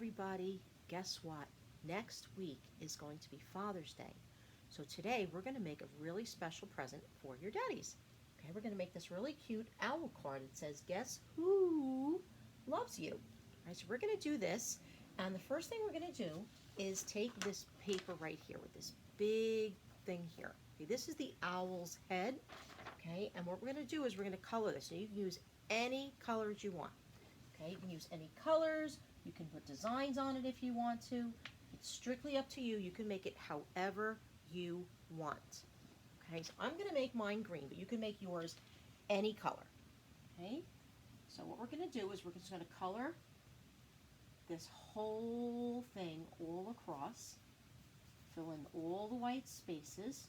everybody, guess what? Next week is going to be Father's Day. So today we're going to make a really special present for your daddies. Okay, we're going to make this really cute owl card. It says, guess who loves you? All right, so we're going to do this. And the first thing we're going to do is take this paper right here with this big thing here. Okay, this is the owl's head. Okay, and what we're going to do is we're going to color this. So you can use any colors you want. Okay, you can use any colors. You can put designs on it if you want to. It's strictly up to you. You can make it however you want. Okay, so I'm going to make mine green, but you can make yours any color. Okay, so what we're going to do is we're just going to color this whole thing all across. Fill in all the white spaces.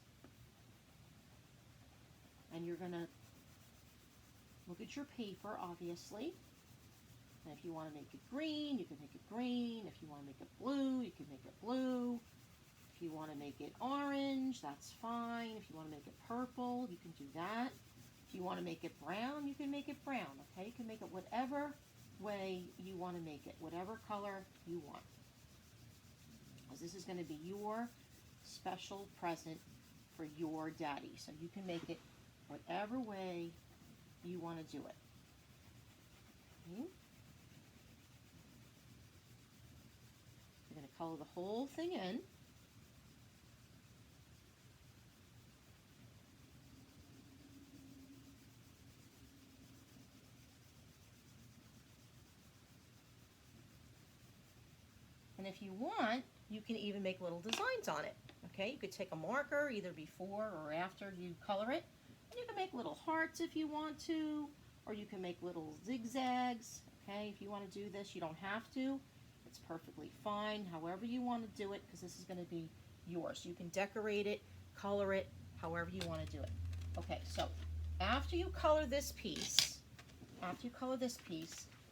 And you're going to look at your paper, obviously. And if you want to make it green, you can make it green. If you want to make it blue, you can make it blue. If you want to make it orange, that's fine. If you want to make it purple, you can do that. If you want to make it brown, you can make it brown, okay? You can make it whatever way you want to make it, whatever color you want. Because this is going to be your special present for your daddy. So you can make it whatever way you want to do it. Okay? You're going to color the whole thing in. And if you want, you can even make little designs on it. Okay, you could take a marker either before or after you color it, and you can make little hearts if you want to, or you can make little zigzags. Okay, if you want to do this, you don't have to. It's perfectly fine, however you want to do it, because this is going to be yours. You can decorate it, color it, however you want to do it. Okay, so after you color this piece,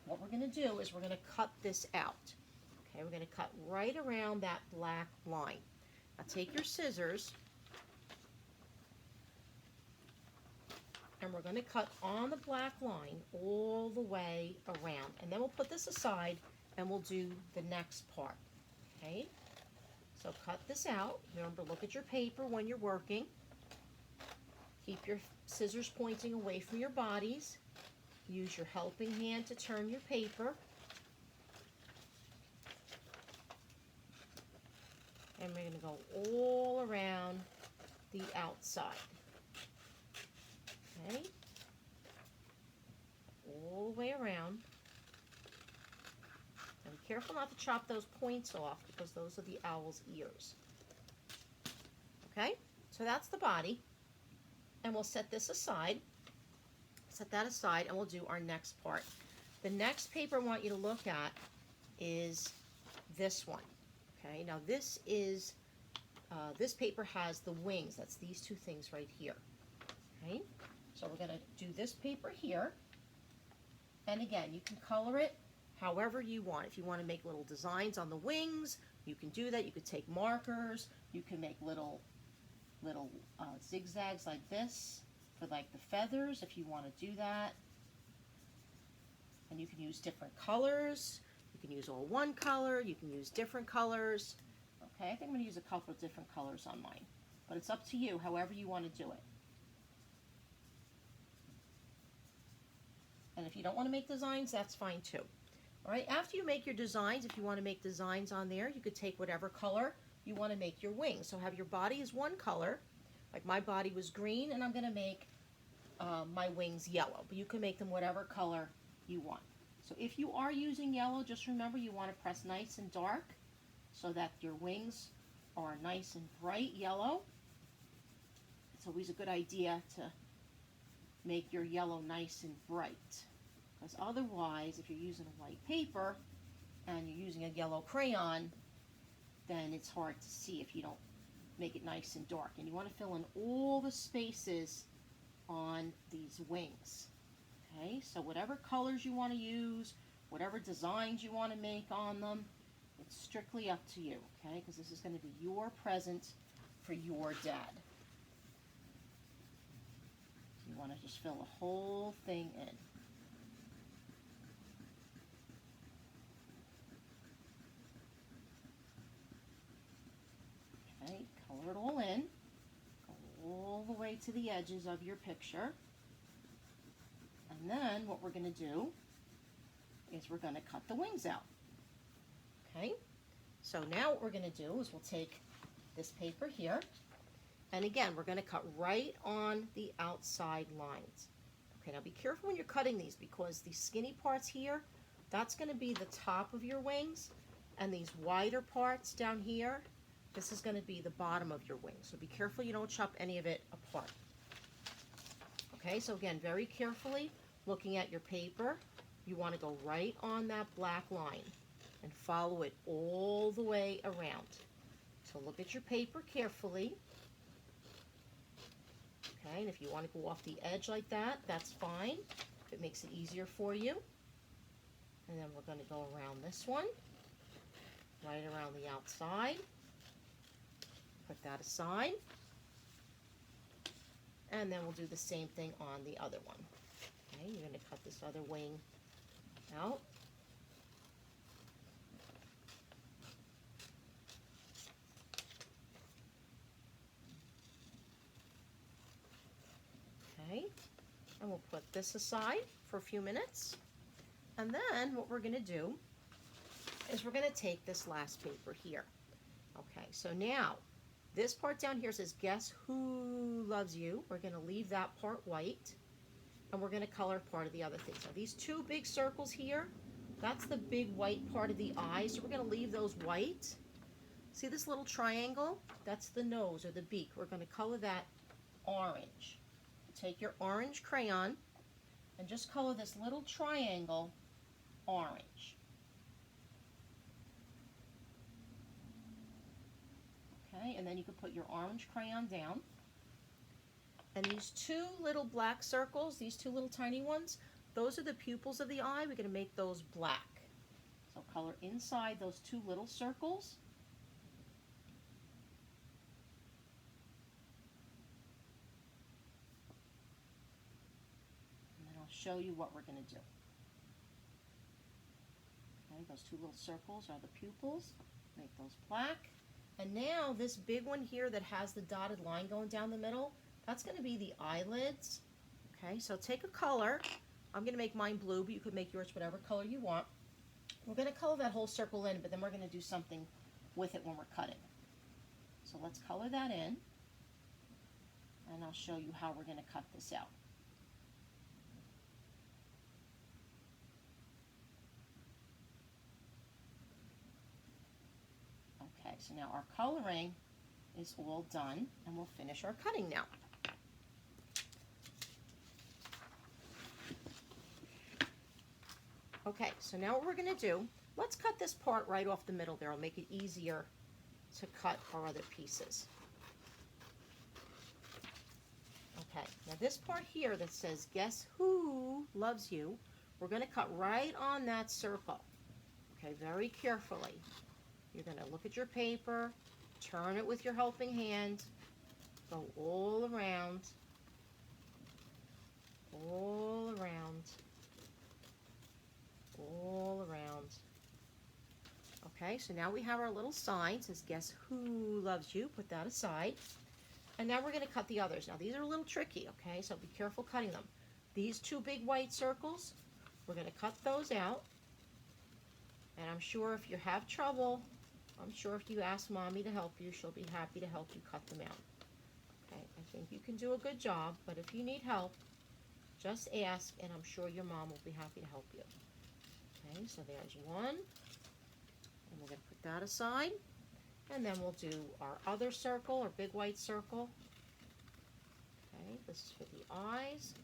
what we're going to do is we're going to cut this out. Okay, we're going to cut right around that black line. Now take your scissors, and we're going to cut on the black line all the way around. And then we'll put this aside and we'll do the next part. Okay, so cut this out. Remember, look at your paper when you're working. Keep your scissors pointing away from your bodies. Use your helping hand to turn your paper. And we're going to go all around the outside. Okay? All the way around. And be careful not to chop those points off because those are the owl's ears. Okay? So that's the body. And we'll set this aside. Set that aside and we'll do our next part. The next paper I want you to look at is this one. Okay, now this paper has the wings. That's these two things right here. Okay, so we're going to do this paper here. And again, you can color it however you want. If you want to make little designs on the wings, you can do that. You could take markers. You can make little zigzags like this for like the feathers if you want to do that. And you can use different colors. You can use all one color, you can use different colors. Okay, I think I'm going to use a couple of different colors on mine. But it's up to you, however you want to do it. And if you don't want to make designs, that's fine too. All right, after you make your designs, if you want to make designs on there, you could take whatever color you want to make your wings. So have your body as one color. Like my body was green, and I'm going to make my wings yellow. But you can make them whatever color you want. So if you are using yellow, just remember you want to press nice and dark so that your wings are nice and bright yellow. It's always a good idea to make your yellow nice and bright, because otherwise, if you're using a white paper and you're using a yellow crayon, then it's hard to see if you don't make it nice and dark. And you want to fill in all the spaces on these wings. Okay, so whatever colors you want to use, whatever designs you want to make on them, it's strictly up to you, okay? Because this is going to be your present for your dad. You want to just fill the whole thing in. to the edges of your picture. And then what we're going to do is we're going to cut the wings out. Okay, so now what we're going to do is we'll take this paper here, and again, we're going to cut right on the outside lines. Okay, now be careful when you're cutting these, because these skinny parts here, that's going to be the top of your wings, and these wider parts down here, this is going to be the bottom of your wings. So be careful you don't chop any of it apart. Okay, so again, very carefully, looking at your paper, you want to go right on that black line and follow it all the way around. So look at your paper carefully. Okay, and if you want to go off the edge like that, that's fine. If it makes it easier for you. And then we're going to go around this one, right around the outside. Put that aside. And then we'll do the same thing on the other one. Okay, you're going to cut this other wing out. Okay, and we'll put this aside for a few minutes. And then what we're going to do is we're going to take this last paper here. Okay, so now this part down here says, guess who loves you? We're going to leave that part white, and we're going to color part of the other things. Now these two big circles here, that's the big white part of the eye, so we're going to leave those white. See this little triangle? That's the nose or the beak. We're going to color that orange. Take your orange crayon and just color this little triangle orange. Okay, and then you can put your orange crayon down. And these two little black circles, these two little tiny ones, those are the pupils of the eye. We're going to make those black. So color inside those two little circles. And then I'll show you what we're going to do. Okay, those two little circles are the pupils. Make those black. And now this big one here that has the dotted line going down the middle, that's going to be the eyelids. Okay, so take a color. I'm going to make mine blue, but you could make yours whatever color you want. We're going to color that whole circle in, but then we're going to do something with it when we're cutting. So let's color that in, and I'll show you how we're going to cut this out. Okay, so now our coloring is all done, and we'll finish our cutting now. Okay, so now what we're going to do, let's cut this part right off the middle there. It'll make it easier to cut our other pieces. Okay, now this part here that says, guess who loves you, we're going to cut right on that circle. Okay, very carefully. You're going to look at your paper, turn it with your helping hand, go all around, all around, all around. Okay, so now we have our little sign. It says, guess who loves you? Put that aside. And now we're going to cut the others. Now these are a little tricky, okay, so be careful cutting them. These two big white circles, we're going to cut those out. And I'm sure if you have trouble, I'm sure if you ask Mommy to help you, she'll be happy to help you cut them out. Okay, I think you can do a good job, but if you need help, just ask, and I'm sure your mom will be happy to help you. Okay, so there's one, and we're going to put that aside, and then we'll do our other circle, our big white circle. Okay, this is for the eyes.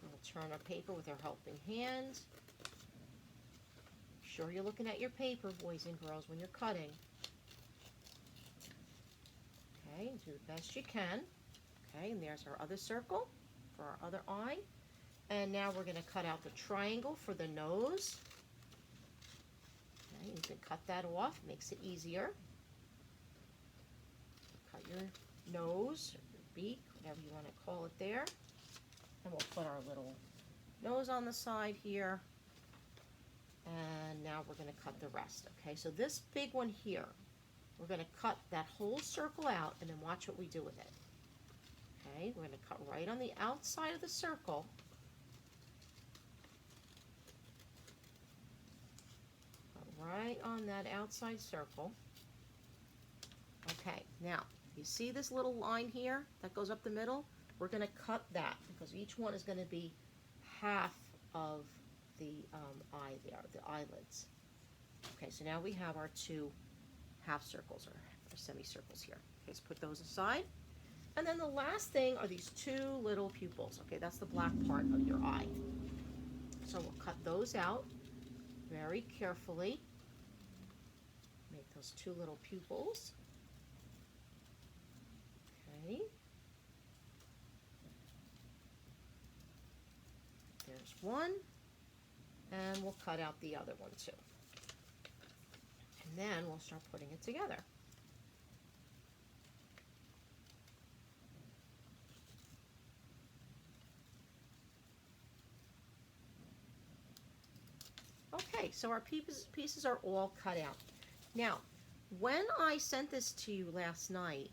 And we'll turn our paper with our helping hand. Sure you're looking at your paper, boys and girls, when you're cutting. Okay, do the best you can. Okay, and there's our other circle for our other eye. And now we're going to cut out the triangle for the nose. Okay, you can cut that off, makes it easier. Cut your nose, or your beak, whatever you want to call it there. And we'll put our little nose on the side here. And now we're going to cut the rest. Okay, so this big one here, we're going to cut that whole circle out and then watch what we do with it. Okay, we're going to cut right on the outside of the circle. Cut right on that outside circle. Okay, now, you see this little line here that goes up the middle? We're going to cut that because each one is going to be half of the eye there, the eyelids. Okay, so now we have our two half circles or semicircles here. Okay, let's put those aside. And then the last thing are these two little pupils. Okay, that's the black part of your eye. So we'll cut those out very carefully. Make those two little pupils. Okay. There's one. And we'll cut out the other one too. And then we'll start putting it together. Okay, so our pieces are all cut out. Now, when I sent this to you last night,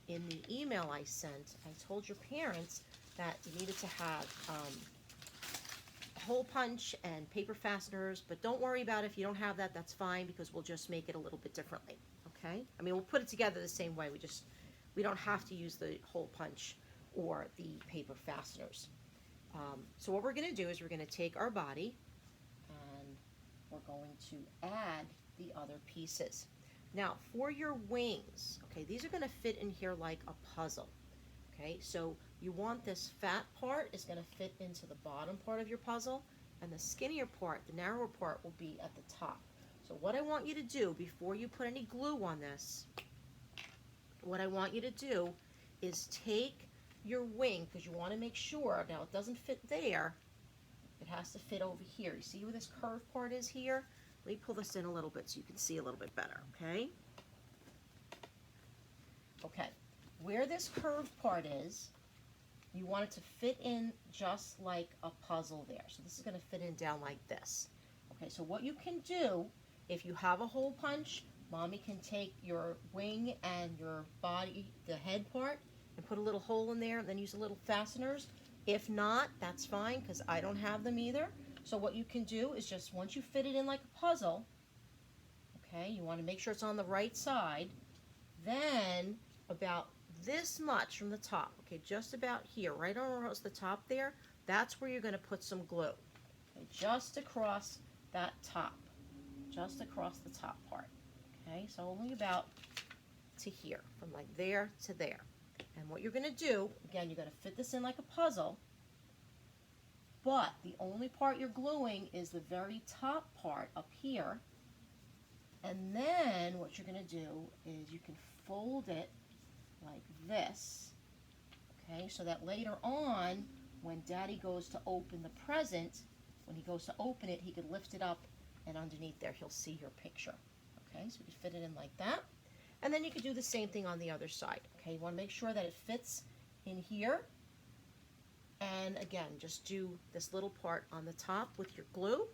in the email I sent, I told your parents that you needed to have a hole punch and paper fasteners, but don't worry about it. If you don't have that, that's fine because we'll just make it a little bit differently, okay? I mean, we'll put it together the same way. We don't have to use the hole punch or the paper fasteners. So what we're going to do is we're going to take our body and we're going to add the other pieces. Now, for your wings, okay, these are going to fit in here like a puzzle, okay? So you want this fat part is going to fit into the bottom part of your puzzle, and the skinnier part, the narrower part, will be at the top. So what I want you to do before you put any glue on this, what I want you to do is take your wing, because you want to make sure, now it doesn't fit there, it has to fit over here. You see where this curved part is here? Let me pull this in a little bit so you can see a little bit better, okay? Okay, where this curved part is, you want it to fit in just like a puzzle there. So this is going to fit in down like this. Okay, so what you can do, if you have a hole punch, Mommy can take your wing and your body, the head part, and put a little hole in there and then use a little fasteners. If not, that's fine because I don't have them either. So what you can do is just once you fit it in like a puzzle, okay, you want to make sure it's on the right side, then about this much from the top, okay, just about here, right on the top there, that's where you're going to put some glue. Okay, just across that top, just across the top part. Okay, so only about to here, from like there to there. And what you're going to do, again, you're going to fit this in like a puzzle, but the only part you're gluing is the very top part up here. And then what you're going to do is you can fold it like this, okay, so that later on, when Daddy goes to open the present, when he goes to open it, he can lift it up, and underneath there he'll see your picture. Okay, so you fit it in like that. And then you can do the same thing on the other side. Okay, you want to make sure that it fits in here. And again, just do this little part on the top with your glue.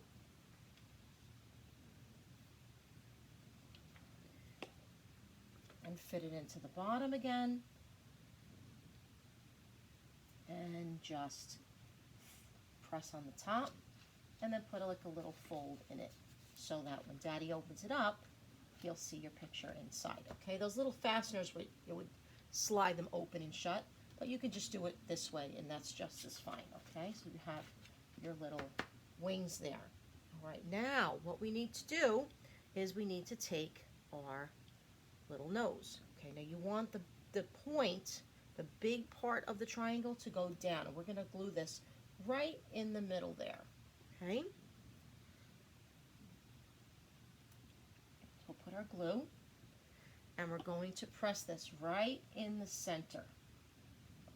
And fit it into the bottom again. And just press on the top. And then put like a little fold in it so that when Daddy opens it up, he'll see your picture inside. Okay, those little fasteners, it would slide them open and shut. But you can just do it this way, and that's just as fine, okay? So you have your little wings there. All right, now what we need to do is we need to take our little nose. Okay, now you want the point, the big part of the triangle to go down, and we're going to glue this right in the middle there, okay? We'll put our glue, and we're going to press this right in the center.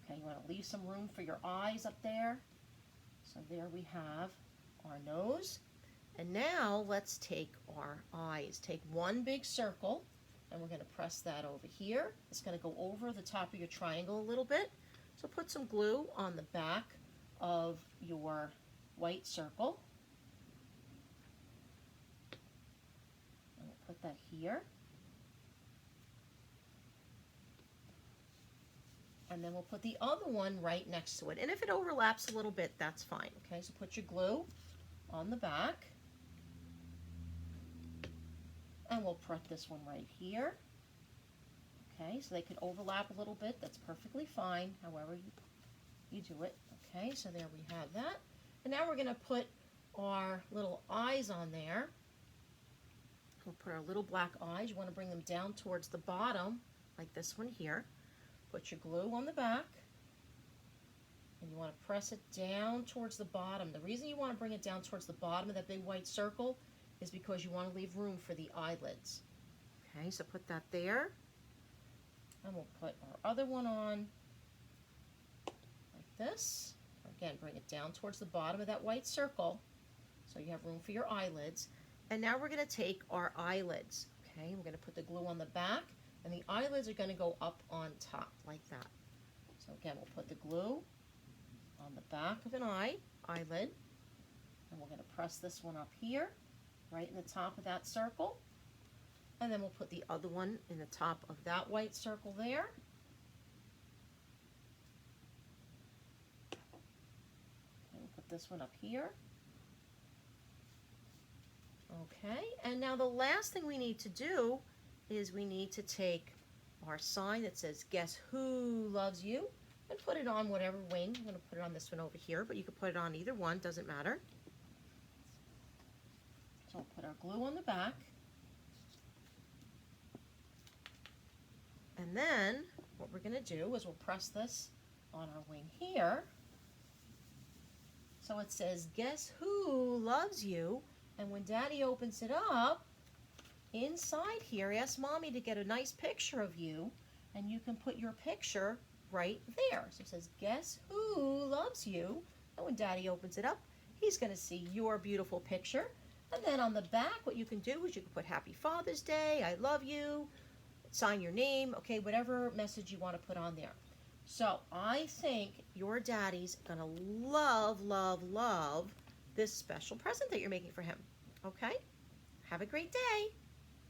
Okay, you want to leave some room for your eyes up there. So there we have our nose. And now let's take our eyes. Take one big circle, and we're going to press that over here. It's going to go over the top of your triangle a little bit. So put some glue on the back of your white circle. And we'll put that here. And then we'll put the other one right next to it. And if it overlaps a little bit, that's fine. Okay, so put your glue on the back. And we'll put this one right here. Okay, so they can overlap a little bit. That's perfectly fine, however you do it. Okay, so there we have that. And now we're going to put our little eyes on there. We'll put our little black eyes. You want to bring them down towards the bottom, like this one here. Put your glue on the back. And you want to press it down towards the bottom. The reason you want to bring it down towards the bottom of that big white circle is because you want to leave room for the eyelids. Okay, so put that there. And we'll put our other one on like this. Again, bring it down towards the bottom of that white circle so you have room for your eyelids. And now we're going to take our eyelids. Okay, we're going to put the glue on the back, and the eyelids are going to go up on top like that. So again, we'll put the glue on the back of an eyelid, and we're going to press this one up here, right in the top of that circle. And then we'll put the other one in the top of that white circle there. And we'll put this one up here. Okay, and now the last thing we need to do is we need to take our sign that says, "Guess who loves you?" and put it on whatever wing. I'm going to put it on this one over here, but you can put it on either one, doesn't matter. So we'll put our glue on the back. And then what we're going to do is we'll press this on our wing here. So it says, "Guess who loves you?" And when Daddy opens it up, inside here, ask Mommy to get a nice picture of you, and you can put your picture right there. So it says, "Guess who loves you?" And when Daddy opens it up, he's going to see your beautiful picture. And then on the back, what you can do is you can put "Happy Father's Day," "I love you," sign your name, okay, whatever message you want to put on there. So I think your daddy's going to love, love, love this special present that you're making for him. Okay? Have a great day.